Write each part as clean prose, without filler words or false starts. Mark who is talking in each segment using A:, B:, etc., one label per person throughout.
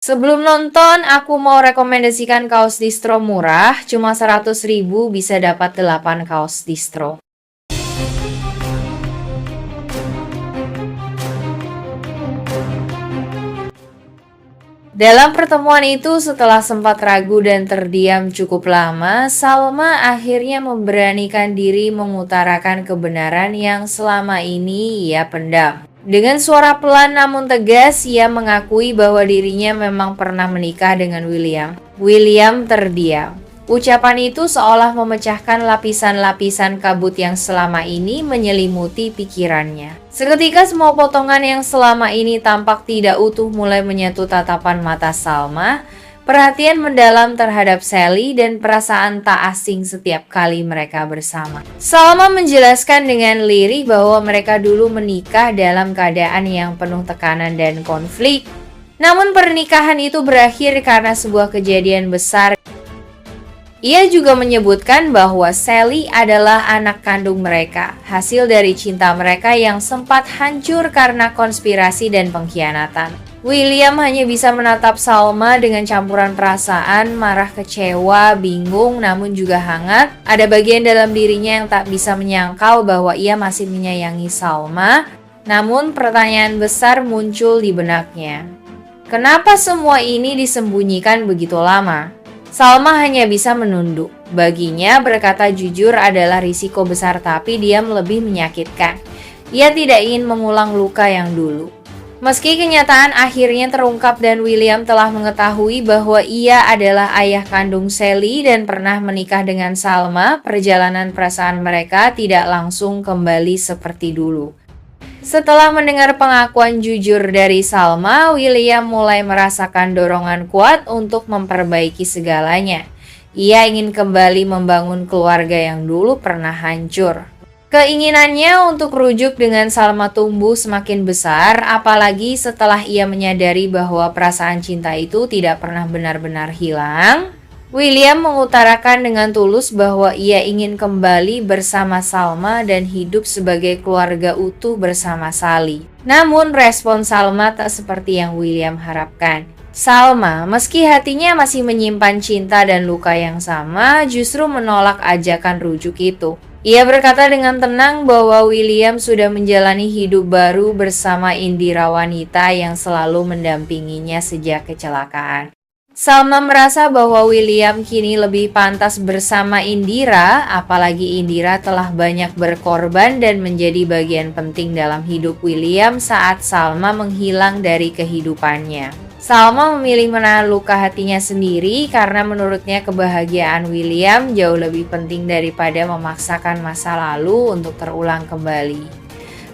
A: Sebelum nonton, aku mau rekomendasikan kaos distro murah, cuma 100.000 bisa dapat 8 kaos distro. Dalam pertemuan itu, setelah sempat ragu dan terdiam cukup lama, Salma akhirnya memberanikan diri mengutarakan kebenaran yang selama ini ia pendam. Dengan suara pelan namun tegas, ia mengakui bahwa dirinya memang pernah menikah dengan William. William terdiam. Ucapan itu seolah memecahkan lapisan-lapisan kabut yang selama ini menyelimuti pikirannya. Seketika semua potongan yang selama ini tampak tidak utuh mulai menyatu tatapan mata Salma, perhatian mendalam terhadap Sally dan perasaan tak asing setiap kali mereka bersama. Salma menjelaskan dengan lirih bahwa mereka dulu menikah dalam keadaan yang penuh tekanan dan konflik. Namun pernikahan itu berakhir karena sebuah kejadian besar. Ia juga menyebutkan bahwa Sally adalah anak kandung mereka, hasil dari cinta mereka yang sempat hancur karena konspirasi dan pengkhianatan. William hanya bisa menatap Salma dengan campuran perasaan, marah, kecewa, bingung, namun juga hangat. Ada bagian dalam dirinya yang tak bisa menyangkal bahwa ia masih menyayangi Salma, namun pertanyaan besar muncul di benaknya. Kenapa semua ini disembunyikan begitu lama? Salma hanya bisa menunduk. Baginya, berkata jujur adalah risiko besar tapi diam lebih menyakitkan. Ia tidak ingin mengulang luka yang dulu. Meski kenyataan akhirnya terungkap dan William telah mengetahui bahwa ia adalah ayah kandung Sally dan pernah menikah dengan Salma, perjalanan perasaan mereka tidak langsung kembali seperti dulu. Setelah mendengar pengakuan jujur dari Salma, William mulai merasakan dorongan kuat untuk memperbaiki segalanya. Ia ingin kembali membangun keluarga yang dulu pernah hancur. Keinginannya untuk rujuk dengan Salma tumbuh semakin besar, apalagi setelah ia menyadari bahwa perasaan cinta itu tidak pernah benar-benar hilang. William mengutarakan dengan tulus bahwa ia ingin kembali bersama Salma dan hidup sebagai keluarga utuh bersama Sally. Namun respon Salma tak seperti yang William harapkan. Salma, meski hatinya masih menyimpan cinta dan luka yang sama, justru menolak ajakan rujuk itu. Ia berkata dengan tenang bahwa William sudah menjalani hidup baru bersama Indira, wanita yang selalu mendampinginya sejak kecelakaan. Salma merasa bahwa William kini lebih pantas bersama Indira, apalagi Indira telah banyak berkorban dan menjadi bagian penting dalam hidup William saat Salma menghilang dari kehidupannya. Salma memilih menahan luka hatinya sendiri karena menurutnya kebahagiaan William jauh lebih penting daripada memaksakan masa lalu untuk terulang kembali.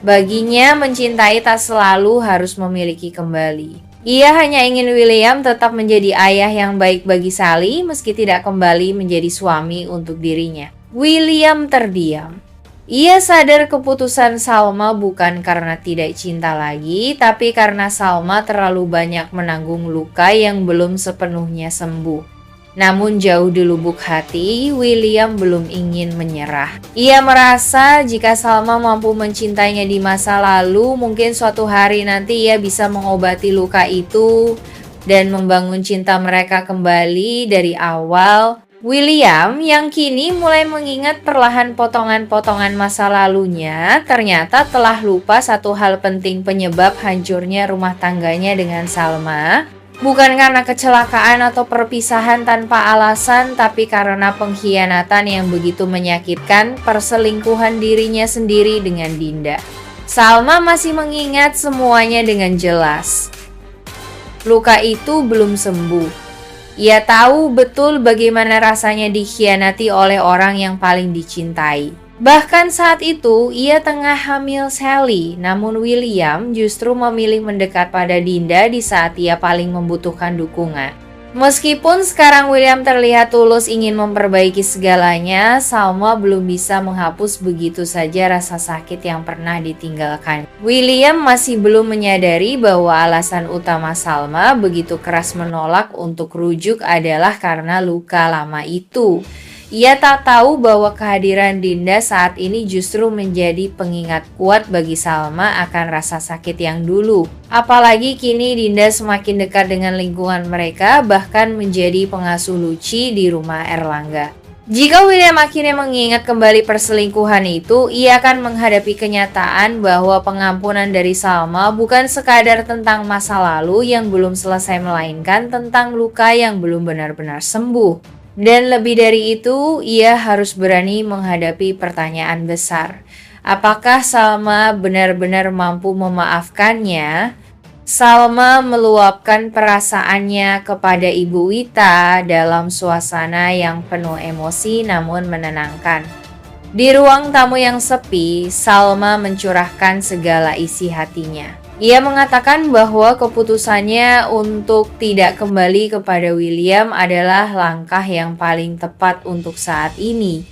A: Baginya, mencintai tak selalu harus memiliki kembali. Ia hanya ingin William tetap menjadi ayah yang baik bagi Sally meski tidak kembali menjadi suami untuk dirinya. William terdiam. Ia sadar keputusan Salma bukan karena tidak cinta lagi, tapi karena Salma terlalu banyak menanggung luka yang belum sepenuhnya sembuh. Namun jauh di lubuk hati, William belum ingin menyerah. Ia merasa jika Salma mampu mencintainya di masa lalu, mungkin suatu hari nanti ia bisa mengobati luka itu dan membangun cinta mereka kembali dari awal. William yang kini mulai mengingat perlahan potongan-potongan masa lalunya, ternyata telah lupa satu hal penting penyebab hancurnya rumah tangganya dengan Salma. Bukan karena kecelakaan atau perpisahan tanpa alasan, tapi karena pengkhianatan yang begitu menyakitkan, perselingkuhan dirinya sendiri dengan Dinda. Salma masih mengingat semuanya dengan jelas. Luka itu belum sembuh. Ia tahu betul bagaimana rasanya dikhianati oleh orang yang paling dicintai. Bahkan saat itu, ia tengah hamil Sally, namun William justru memilih mendekat pada Dinda di saat ia paling membutuhkan dukungan. Meskipun sekarang William terlihat tulus ingin memperbaiki segalanya, Salma belum bisa menghapus begitu saja rasa sakit yang pernah ditinggalkan. William masih belum menyadari bahwa alasan utama Salma begitu keras menolak untuk rujuk adalah karena luka lama itu. Ia tak tahu bahwa kehadiran Dinda saat ini justru menjadi pengingat kuat bagi Salma akan rasa sakit yang dulu. Apalagi kini Dinda semakin dekat dengan lingkungan mereka, bahkan menjadi pengasuh Luci di rumah Erlangga. Jika William akhirnya mengingat kembali perselingkuhan itu, ia akan menghadapi kenyataan bahwa pengampunan dari Salma bukan sekadar tentang masa lalu yang belum selesai, melainkan tentang luka yang belum benar-benar sembuh. Dan lebih dari itu, ia harus berani menghadapi pertanyaan besar. Apakah Salma benar-benar mampu memaafkannya? Salma meluapkan perasaannya kepada Ibu Wita dalam suasana yang penuh emosi namun menenangkan. Di ruang tamu yang sepi, Salma mencurahkan segala isi hatinya. Ia mengatakan bahwa keputusannya untuk tidak kembali kepada William adalah langkah yang paling tepat untuk saat ini.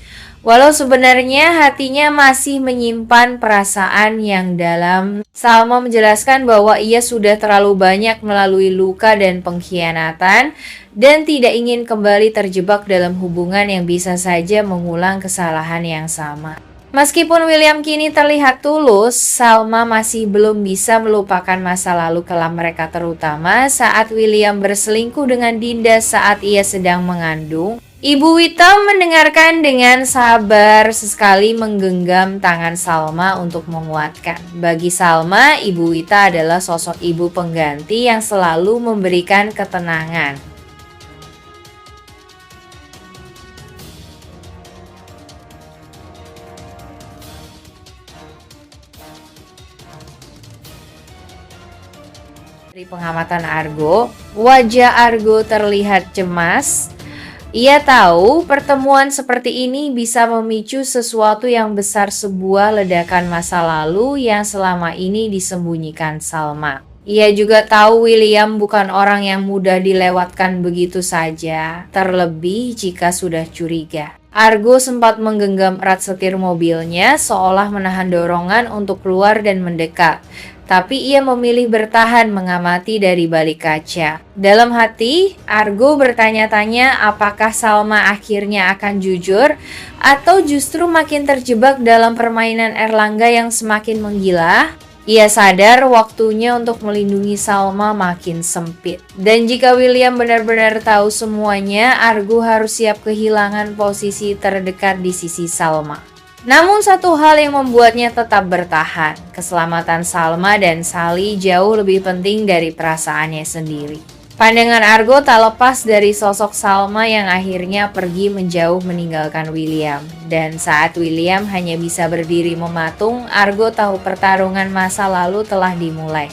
A: Walau sebenarnya hatinya masih menyimpan perasaan yang dalam, Salma menjelaskan bahwa ia sudah terlalu banyak melalui luka dan pengkhianatan dan tidak ingin kembali terjebak dalam hubungan yang bisa saja mengulang kesalahan yang sama. Meskipun William kini terlihat tulus, Salma masih belum bisa melupakan masa lalu kelam mereka, terutama saat William berselingkuh dengan Dinda saat ia sedang mengandung. Ibu Wita mendengarkan dengan sabar, sesekali menggenggam tangan Salma untuk menguatkan. Bagi Salma, Ibu Wita adalah sosok ibu pengganti yang selalu memberikan ketenangan. Dari pengamatan Argo, wajah Argo terlihat cemas. Ia tahu pertemuan seperti ini bisa memicu sesuatu yang besar, sebuah ledakan masa lalu yang selama ini disembunyikan Salma. Ia juga tahu William bukan orang yang mudah dilewatkan begitu saja, terlebih jika sudah curiga. Argo sempat menggenggam erat setir mobilnya seolah menahan dorongan untuk keluar dan mendekat. Tapi ia memilih bertahan mengamati dari balik kaca. Dalam hati, Argo bertanya-tanya apakah Salma akhirnya akan jujur atau justru makin terjebak dalam permainan Erlangga yang semakin menggila. Ia sadar waktunya untuk melindungi Salma makin sempit. Dan jika William benar-benar tahu semuanya, Argo harus siap kehilangan posisi terdekat di sisi Salma. Namun satu hal yang membuatnya tetap bertahan, keselamatan Salma dan Sally jauh lebih penting dari perasaannya sendiri. Pandangan Argo tak lepas dari sosok Salma yang akhirnya pergi menjauh meninggalkan William. Dan saat William hanya bisa berdiri mematung, Argo tahu pertarungan masa lalu telah dimulai.